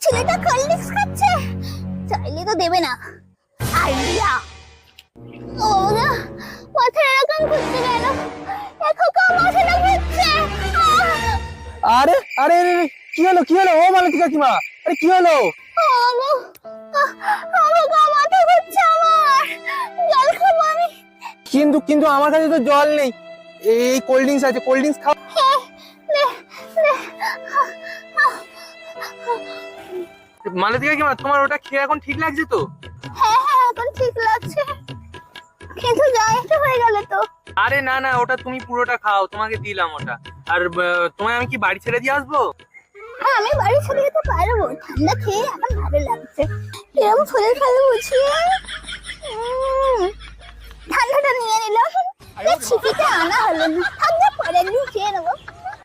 ছেলেটা cold drinks খাচ্ছে, চাইলে তো দেবে না। আইডিয়া। ও না, মাথা এরকম ঘুরতে গেল, দেখো কা মাথাটা ঘুরছে। আরে আরে আরে, কি হলো কি হলো? ও মালতী কাকিমা, আরে কি হলো? আমার গা মাথা ঘুরছে, আমার জল খাবো আমি। কিন্তু কিন্তু আমার কাছে তো জল নেই, এই কোল্ড ড্রিঙ্কস আছে, কোল্ড ড্রিঙ্কস খাও। মালতী কাকিমা, তোমার ওটা খেয়ে এখন ঠিক লাগছে তো? হ্যাঁ হ্যাঁ, এখন ঠিক লাগছে, কিন্তু যা একটা হয়ে গেল তো। আরে না না, ওটা তুমি পুরোটা খাও, তোমাকে দিলাম ওটা। আর তোমায় আমি কি বাড়ি ছেড়ে দিয়ে আসবো? হ্যাঁ, আমি বাড়ি ছেড়ে যেতে পারবো, ঠান্ডা খেয়ে এখন ভালো লাগছে। এরকম ফুলে ফেলে বুঝিয়ে ঠান্ডাটা নিয়ে নিলাম, ছিপিতে আনা হলো না, ঠান্ডা পরে একদিন খেয়ে নেবো।